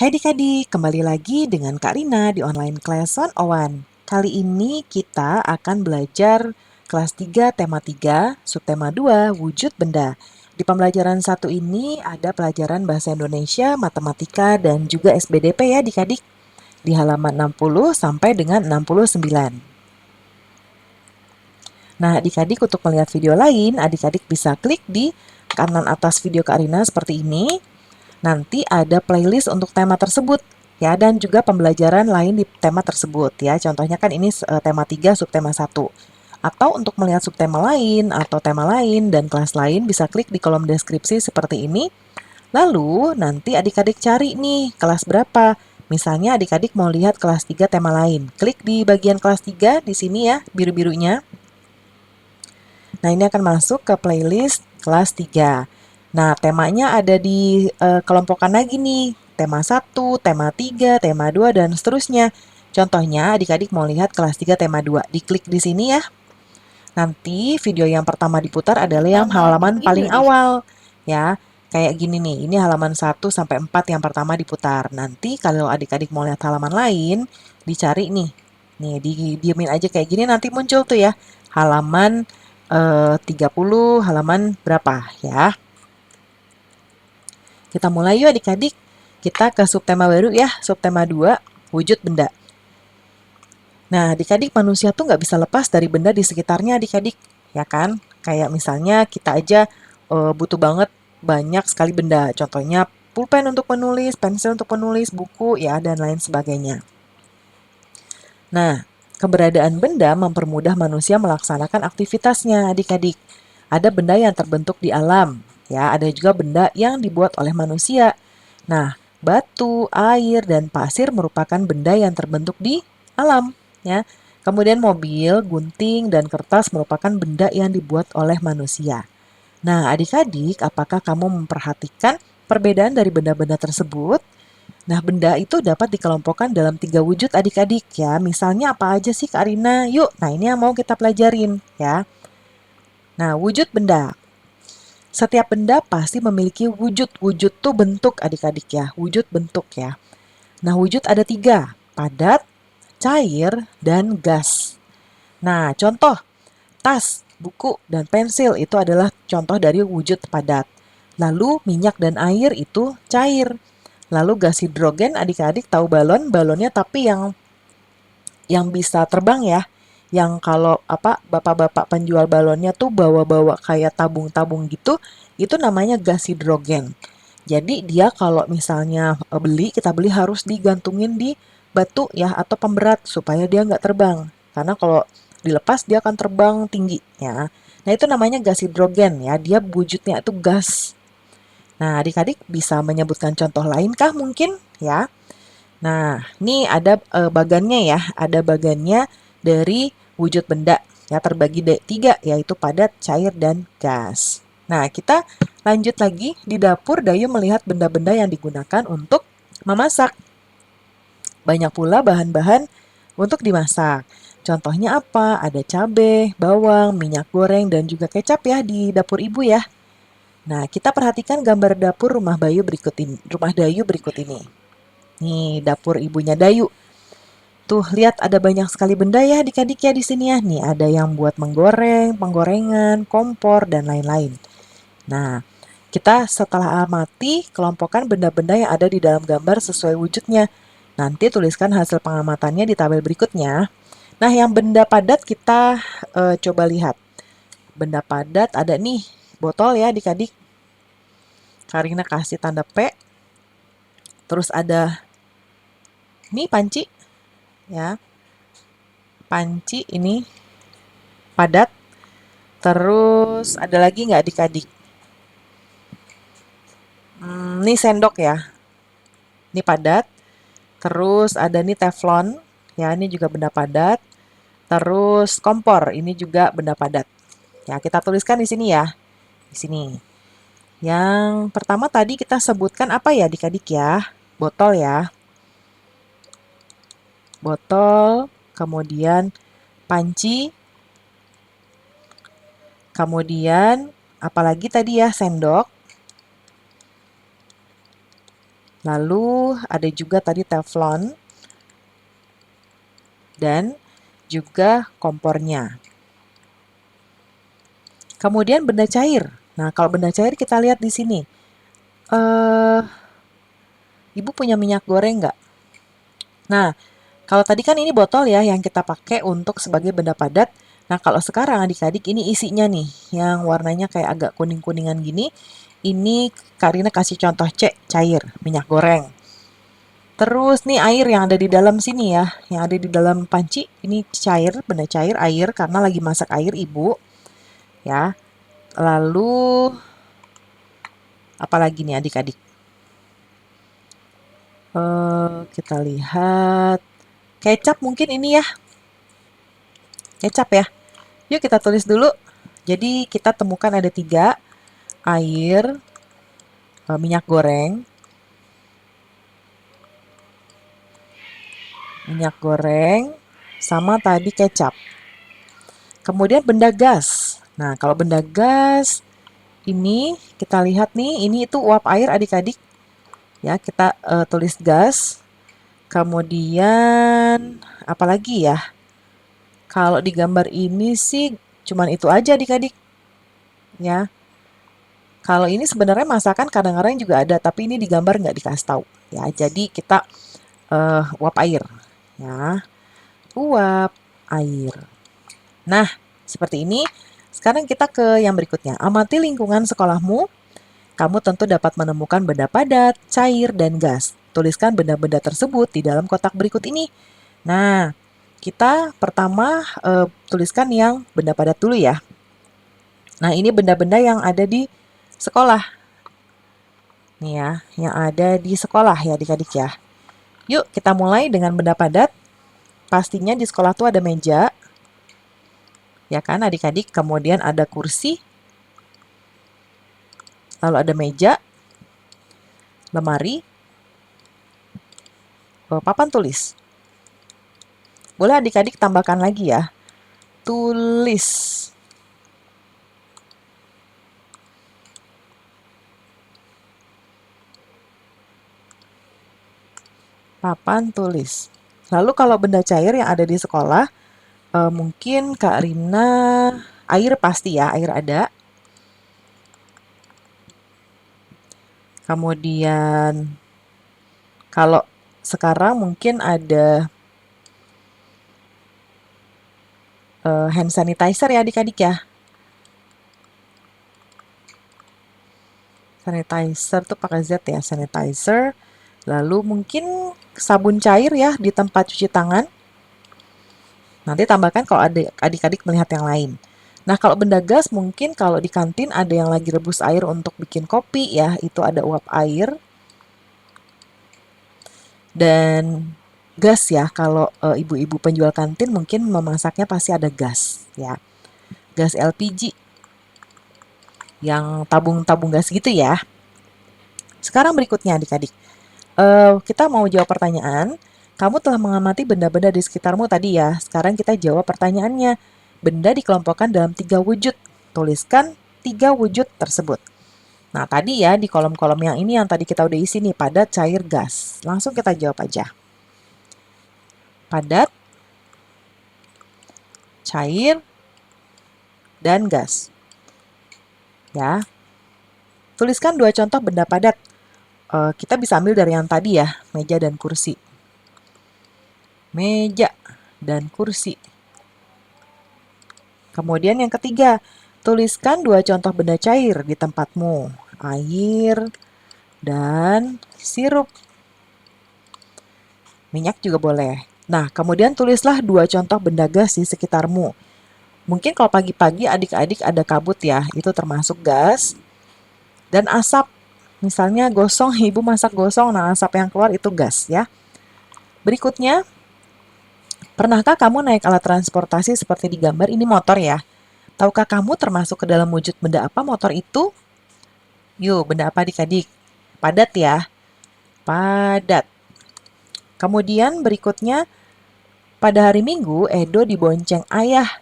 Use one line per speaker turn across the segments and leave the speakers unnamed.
Hai adik-adik, kembali lagi dengan Kak Rina di online class 101. Kali ini kita akan belajar kelas 3 tema 3, subtema 2, wujud benda. Di pembelajaran satu ini ada pelajaran bahasa Indonesia, matematika, dan juga SBDP ya adik-adik. Di halaman 60 sampai dengan 69. Nah, adik-adik untuk melihat video lain, adik-adik bisa klik di kanan atas video Kak Rina seperti ini. Nanti ada playlist untuk tema tersebut ya, dan juga pembelajaran lain di tema tersebut ya. Contohnya kan ini tema 3 subtema 1. Atau untuk melihat subtema lain atau tema lain dan kelas lain bisa klik di kolom deskripsi seperti ini. Lalu nanti adik-adik cari nih kelas berapa. Misalnya adik-adik mau lihat kelas 3 tema lain. Klik di bagian kelas 3 di sini ya, biru-birunya. Nah, ini akan masuk ke playlist kelas 3. Nah, temanya ada di kelompokan lagi nih. Tema 1, tema 3, tema 2, dan seterusnya. Contohnya, adik-adik mau lihat kelas 3 tema 2. Diklik di sini ya. Nanti video yang pertama diputar adalah yang halaman paling awal. Ya, kayak gini nih. Ini halaman 1 sampai 4 yang pertama diputar. Nanti kalau adik-adik mau lihat halaman lain, dicari nih. Nih, diemin aja kayak gini nanti muncul tuh ya. Halaman 30, halaman berapa ya. Kita mulai yuk adik-adik. Kita ke subtema baru ya, subtema 2, wujud benda. Nah, adik-adik manusia tuh nggak bisa lepas dari benda di sekitarnya adik-adik, ya kan? Kayak misalnya kita aja butuh banget banyak sekali benda. Contohnya pulpen untuk menulis, pensil untuk menulis, buku ya, dan lain sebagainya. Nah, keberadaan benda mempermudah manusia melaksanakan aktivitasnya adik-adik. Ada benda yang terbentuk di alam, ya, ada juga benda yang dibuat oleh manusia. Nah, batu, air, dan pasir merupakan benda yang terbentuk di alam, ya. Kemudian mobil, gunting, dan kertas merupakan benda yang dibuat oleh manusia. Nah, adik-adik, apakah kamu memperhatikan perbedaan dari benda-benda tersebut? Nah, benda itu dapat dikelompokkan dalam 3 wujud adik-adik ya. Misalnya apa aja sih Kak Rina? Yuk, nah ini yang mau kita pelajarin ya. Nah, wujud benda. Setiap benda pasti memiliki wujud. Wujud tuh bentuk adik-adik ya. Wujud bentuk ya. Nah, wujud ada 3. Padat, cair, dan gas. Nah, contoh. Tas, buku, dan pensil itu adalah contoh dari wujud padat. Lalu minyak dan air itu cair. Lalu gas hidrogen adik-adik tahu balon, balonnya tapi yang bisa terbang ya. Yang kalau apa bapak-bapak penjual balonnya tuh bawa-bawa kayak tabung-tabung gitu, itu namanya gas hidrogen. Jadi dia kalau misalnya kita beli harus digantungin di batu ya atau pemberat supaya dia nggak terbang. Karena kalau dilepas dia akan terbang tinggi ya. Nah itu namanya gas hidrogen ya, dia wujudnya itu gas. Nah adik-adik bisa menyebutkan contoh lain kah mungkin ya? Nah, ini ada bagannya ya, ada bagannya dari wujud benda ya terbagi 3 yaitu padat, cair, dan gas. Nah, kita lanjut lagi di dapur. Dayu melihat benda-benda yang digunakan untuk memasak. Banyak pula bahan-bahan untuk dimasak. Contohnya apa? Ada cabai, bawang, minyak goreng, dan juga kecap ya di dapur ibu ya. Nah, kita perhatikan gambar dapur rumah Dayu berikut ini. Nih, dapur ibunya Dayu. Tuh, lihat ada banyak sekali benda ya adik-adik ya di sini ya. Nih, ada yang buat menggoreng, penggorengan, kompor, dan lain-lain. Nah, kita setelah amati, kelompokkan benda-benda yang ada di dalam gambar sesuai wujudnya. Nanti tuliskan hasil pengamatannya di tabel berikutnya. Nah, yang benda padat kita coba lihat. Benda padat ada nih, botol ya adik-adik. Karina kasih tanda P. Terus ada nih panci ya. Panci ini padat. Terus ada lagi nggak adik-adik? Ini sendok ya. Ini padat. Terus ada nih teflon. Ya, ini juga benda padat. Terus kompor. Ini juga benda padat. Ya, kita tuliskan di sini ya. Di sini. Yang pertama tadi kita sebutkan apa ya adik-adik ya? Botol ya. Botol. Kemudian panci. Kemudian apalagi tadi ya? Sendok. Lalu ada juga tadi teflon dan juga kompornya. Kemudian benda cair. Nah, kalau benda cair kita lihat di sini. Eh, Ibu punya minyak goreng nggak? Nah, kalau tadi kan ini botol ya yang kita pakai untuk sebagai benda padat. Nah, kalau sekarang adik-adik ini isinya nih yang warnanya kayak agak kuning-kuningan gini. Ini Karina kasih contoh cair, minyak goreng. Terus nih air yang ada di dalam sini ya, yang ada di dalam panci ini cair, benda cair air karena lagi masak air ibu ya. Lalu apalagi nih adik-adik? Kita lihat kecap mungkin ini ya, kecap ya. Yuk kita tulis dulu. Jadi kita temukan ada 3, air, minyak goreng, sama tadi kecap. Kemudian benda gas. Nah, kalau benda gas ini kita lihat nih, ini itu uap air adik-adik. Ya, kita tulis gas. Kemudian apalagi ya? Kalau di gambar ini sih cuman itu aja adik-adik. Ya. Kalau ini sebenarnya masakan kadang-kadang juga ada, tapi ini di gambar nggak dikasih tahu. Ya, jadi kita uap air. Ya, uap air. Nah, seperti ini. Sekarang kita ke yang berikutnya. Amati lingkungan sekolahmu. Kamu tentu dapat menemukan benda padat, cair, dan gas. Tuliskan benda-benda tersebut di dalam kotak berikut ini. Nah, kita pertama tuliskan yang benda padat dulu ya. Nah, ini benda-benda yang ada di sekolah. Nih ya, yang ada di sekolah ya adik-adik ya. Yuk kita mulai dengan benda padat. Pastinya di sekolah tuh ada meja. Ya kan adik-adik, kemudian ada kursi. Lalu ada meja, lemari, papan tulis. Boleh adik-adik tambahkan lagi ya. Tulis. Papan tulis. Lalu kalau benda cair yang ada di sekolah, mungkin Kak Rina, air pasti ya, air ada. Kemudian kalau sekarang mungkin ada hand sanitizer ya adik-adik ya. Sanitizer tuh pakai Z ya, sanitizer. Lalu mungkin sabun cair ya di tempat cuci tangan. Nanti tambahkan kalau adik-adik melihat yang lain. Nah, kalau benda gas mungkin kalau di kantin ada yang lagi rebus air untuk bikin kopi ya, itu ada uap air. Dan gas ya, kalau ibu-ibu penjual kantin mungkin memasaknya pasti ada gas ya. Gas LPG yang tabung-tabung gas gitu ya. Sekarang berikutnya adik-adik. Kita mau jawab pertanyaan. Kamu telah mengamati benda-benda di sekitarmu tadi ya. Sekarang kita jawab pertanyaannya. Benda dikelompokkan dalam 3 wujud. Tuliskan 3 wujud tersebut. Nah, tadi ya di kolom-kolom yang ini yang tadi kita udah isi nih, padat, cair, gas. Langsung kita jawab aja. Padat, cair, dan gas. Ya. Tuliskan 2 contoh benda padat. Kita bisa ambil dari yang tadi ya, meja dan kursi. Meja dan kursi. Kemudian yang ketiga, tuliskan 2 contoh benda cair di tempatmu. Air dan sirup. Minyak juga boleh. Nah, kemudian tulislah 2 contoh benda gas di sekitarmu. Mungkin kalau pagi-pagi adik-adik ada kabut ya, itu termasuk gas. Dan asap, misalnya gosong, ibu masak gosong, nah asap yang keluar itu gas ya. Berikutnya, pernahkah kamu naik alat transportasi seperti di gambar? Ini motor ya. Tahukah kamu termasuk ke dalam wujud benda apa motor itu? Yuk, benda apa adik-adik? Padat ya. Padat. Kemudian berikutnya, pada hari Minggu, Edo dibonceng ayah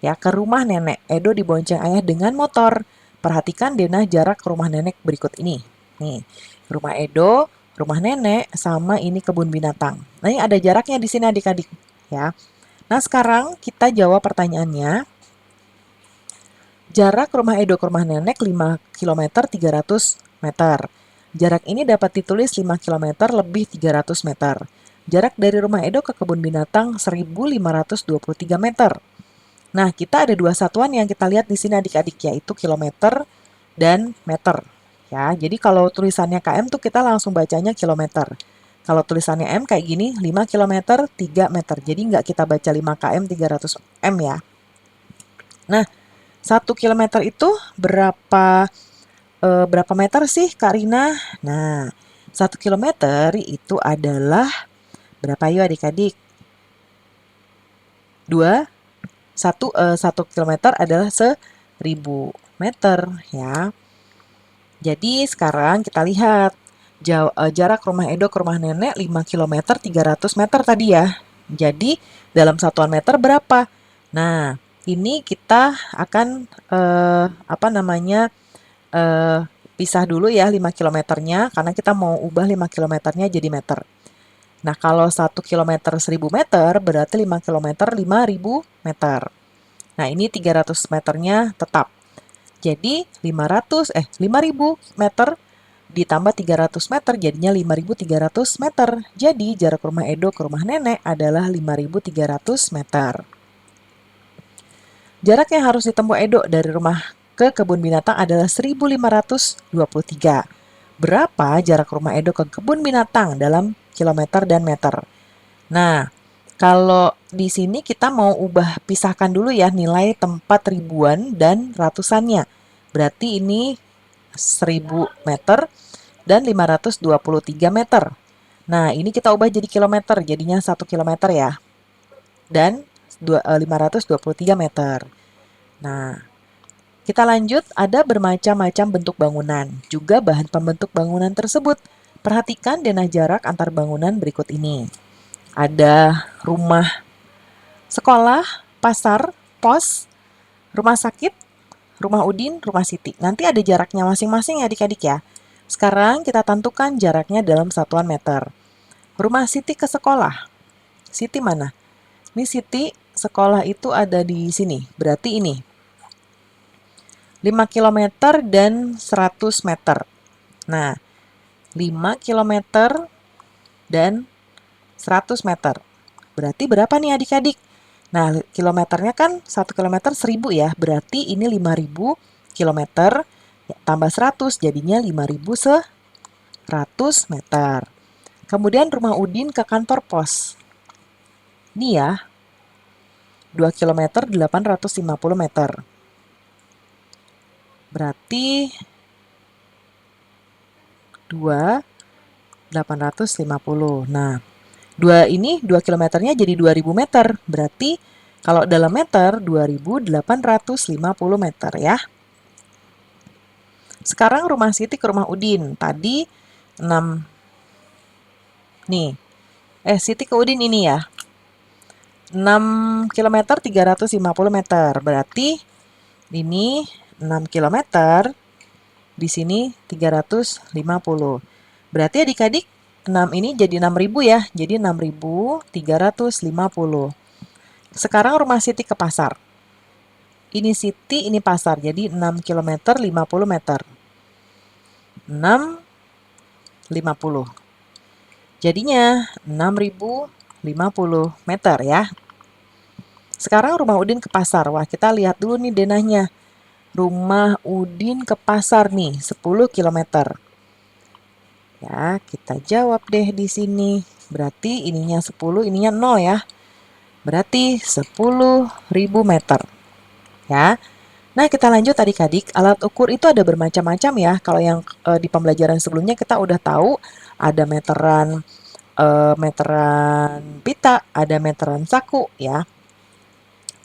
ya ke rumah nenek. Edo dibonceng ayah dengan motor. Perhatikan denah jarak ke rumah nenek berikut ini. Nih, rumah Edo rumah nenek, sama ini kebun binatang. Nah, ini ada jaraknya di sini adik-adik, ya. Nah, sekarang kita jawab pertanyaannya. Jarak rumah Edo ke rumah nenek 5 km 300 meter. Jarak ini dapat ditulis 5 km lebih 300 meter. Jarak dari rumah Edo ke kebun binatang 1523 meter. Nah, kita ada dua satuan yang kita lihat di sini adik-adik, yaitu kilometer dan meter. Ya, jadi kalau tulisannya km tuh kita langsung bacanya kilometer. Kalau tulisannya m kayak gini, 5 km 3 meter. Jadi nggak kita baca 5 km 300 m ya. Nah, 1 kilometer itu berapa meter sih, Kak Rina? Nah, 1 kilometer itu adalah berapa yuk adik-adik? 1 kilometer adalah 1000 meter ya. Jadi sekarang kita lihat jarak rumah Edo ke rumah nenek 5 km 300 meter tadi ya. Jadi dalam satuan meter berapa? Nah, ini kita akan pisah dulu ya 5 kilometernya karena kita mau ubah 5 kilometernya jadi meter. Nah, kalau 1 kilometer 1000 meter berarti 5 kilometer 5000 meter. Nah, ini 300 meternya tetap. Jadi 5000 meter ditambah 300 meter jadinya 5300 meter. Jadi jarak rumah Edo ke rumah nenek adalah 5300 meter. Jarak yang harus ditempuh Edo dari rumah ke kebun binatang adalah 1523. Berapa jarak rumah Edo ke kebun binatang dalam kilometer dan meter? Nah, kalau di sini kita mau ubah pisahkan dulu ya nilai tempat ribuan dan ratusannya. Berarti ini 1000 meter dan 523 meter. Nah, ini kita ubah jadi kilometer, jadinya 1 kilometer ya. Dan 523 meter. Nah, kita lanjut, ada bermacam-macam bentuk bangunan, juga bahan pembentuk bangunan tersebut. Perhatikan denah jarak antar bangunan berikut ini. Ada rumah sekolah, pasar, pos, rumah sakit, rumah Udin, rumah Siti. Nanti ada jaraknya masing-masing ya adik-adik ya. Sekarang kita tentukan jaraknya dalam satuan meter. Rumah Siti ke sekolah. Siti mana? Ini Siti, sekolah itu ada di sini. Berarti ini 5 km dan 100 meter. Nah, 5 km dan 100 meter. Berarti berapa nih adik-adik? Nah, kilometernya kan 1 kilometer 1000 ya. Berarti ini 5000 kilometer ya, tambah 100 jadinya 5100 meter. Kemudian rumah Udin ke kantor pos. Ini ya, 2 km 850 meter. Berarti 2.850. Nah, 2 kilometernya jadi 2000 meter. Berarti kalau dalam meter 2850 meter ya. Sekarang rumah Siti ke rumah Udin. Tadi 6 nih. Siti ke Udin ini ya. 6 km 350 meter. Berarti ini 6 km, di sini 350. Berarti adik-adik 6 ini jadi 6000 ya. Jadi 6350. Sekarang rumah Siti ke pasar. Ini Siti, ini pasar. Jadi 6 km 50 meter. 650. Jadinya 6050 meter ya. Sekarang rumah Udin ke pasar. Wah, kita lihat dulu nih denahnya. Rumah Udin ke pasar nih, 10 km. Ya, kita jawab deh di sini. Berarti ininya 10, ininya 0 ya. Berarti 10.000 meter. Ya. Nah, kita lanjut adik-adik. Alat ukur itu ada bermacam-macam ya. Kalau yang di pembelajaran sebelumnya kita udah tahu ada meteran pita, ada meteran saku ya.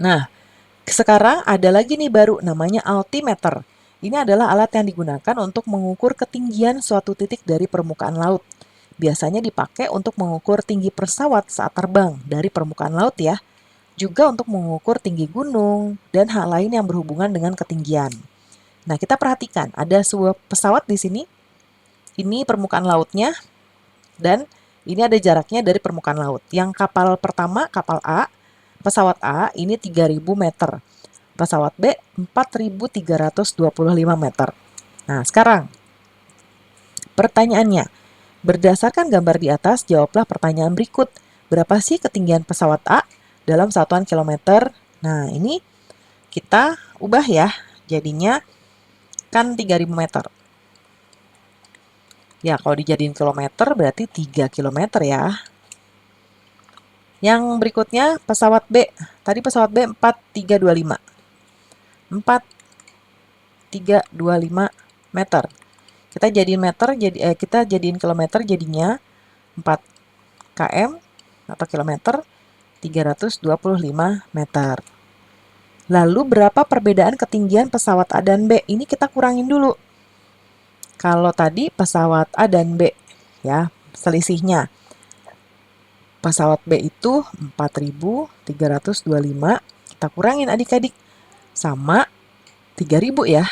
Nah, sekarang ada lagi nih baru namanya altimeter. Ini adalah alat yang digunakan untuk mengukur ketinggian suatu titik dari permukaan laut. Biasanya dipakai untuk mengukur tinggi pesawat saat terbang dari permukaan laut ya. Juga untuk mengukur tinggi gunung dan hal lain yang berhubungan dengan ketinggian. Nah, kita perhatikan ada sebuah pesawat di sini. Ini permukaan lautnya. Dan ini ada jaraknya dari permukaan laut. Yang kapal pertama, kapal A, pesawat A ini 3.000 meter. Pesawat B 4.325 meter. Nah, sekarang pertanyaannya, berdasarkan gambar di atas, jawablah pertanyaan berikut. Berapa sih ketinggian pesawat A dalam satuan kilometer? Nah, ini kita ubah ya. Jadinya kan 3.000 meter. Ya, kalau dijadiin kilometer berarti 3 kilometer ya. Yang berikutnya pesawat B. Tadi pesawat B 4.325. 4.325 meter. Kita jadiin meter, kita jadiin kilometer jadinya 4 km atau kilometer 325 meter. Lalu berapa perbedaan ketinggian pesawat A dan B? Ini kita kurangin dulu. Kalau tadi pesawat A dan B, ya, selisihnya. Pesawat B itu 4.325, kita kurangin adik-adik, sama 3.000 ya.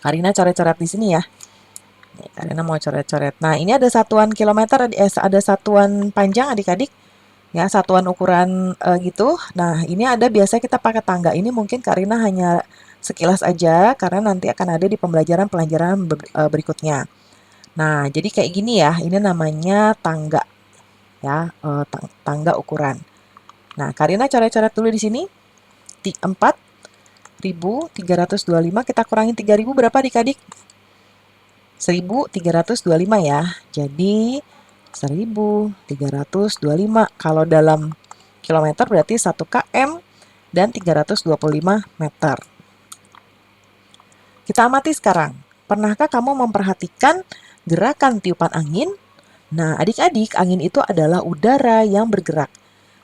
Karina coret-coret di sini ya. Karina mau coret-coret. Nah, ini ada satuan kilometer, ada satuan panjang adik-adik. Ya, satuan ukuran gitu. Nah, ini ada biasa kita pakai tangga. Ini mungkin Karina hanya sekilas aja karena nanti akan ada di pembelajaran-pelajaran berikutnya. Nah, jadi kayak gini ya. Ini namanya tangga. Ya, tangga ukuran. Nah, Karina coret-coret dulu di sini. 4.325 kita kurangin 3.000 berapa adik-adik? 1.325 ya. Jadi 1.325. Kalau dalam kilometer berarti 1 km dan 325 meter. Kita amati sekarang. Pernahkah kamu memperhatikan gerakan tiupan angin? Nah, adik-adik, angin itu adalah udara yang bergerak.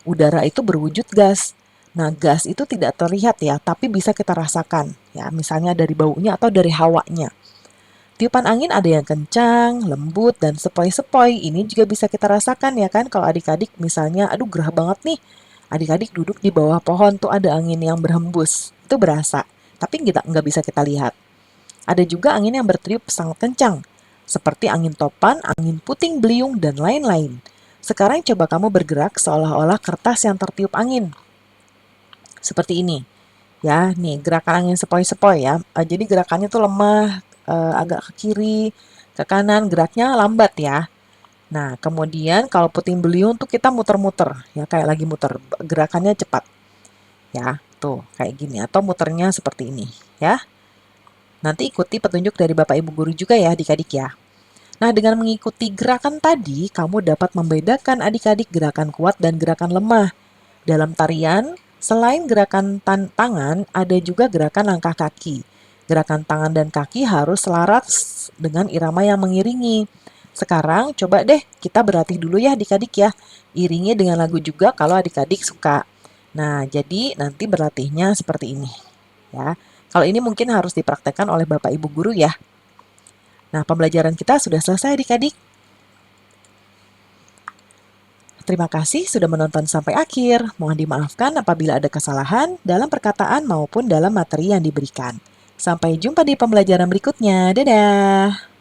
Udara itu berwujud gas. Nah, gas itu tidak terlihat ya, tapi bisa kita rasakan. Ya, misalnya dari baunya atau dari hawanya. Tiupan angin ada yang kencang, lembut, dan sepoi-sepoi. Ini juga bisa kita rasakan ya kan kalau adik-adik misalnya, aduh gerah banget nih. Adik-adik duduk di bawah pohon tuh ada angin yang berhembus. Itu berasa, tapi nggak bisa kita lihat. Ada juga angin yang bertiup sangat kencang, seperti angin topan, angin puting beliung, dan lain-lain. Sekarang coba kamu bergerak seolah-olah kertas yang tertiup angin. Seperti ini. Ya, nih gerakan angin sepoi-sepoi ya. Jadi gerakannya tuh lemah, agak ke kiri, ke kanan, geraknya lambat ya. Nah, kemudian kalau puting beliung tuh kita muter-muter, ya kayak lagi muter, gerakannya cepat. Ya, tuh kayak gini atau muternya seperti ini, ya. Nanti ikuti petunjuk dari Bapak Ibu guru juga ya adik-adik ya. Nah, dengan mengikuti gerakan tadi, kamu dapat membedakan adik-adik gerakan kuat dan gerakan lemah. Dalam tarian, selain gerakan tangan, ada juga gerakan langkah kaki. Gerakan tangan dan kaki harus selaras dengan irama yang mengiringi. Sekarang coba deh kita berlatih dulu ya adik-adik ya. Iringi dengan lagu juga kalau adik-adik suka. Nah, jadi nanti berlatihnya seperti ini. Ya. Kalau ini mungkin harus dipraktekkan oleh Bapak Ibu guru ya. Nah, pembelajaran kita sudah selesai adik-adik. Terima kasih sudah menonton sampai akhir. Mohon dimaafkan apabila ada kesalahan dalam perkataan maupun dalam materi yang diberikan. Sampai jumpa di pembelajaran berikutnya. Dadah!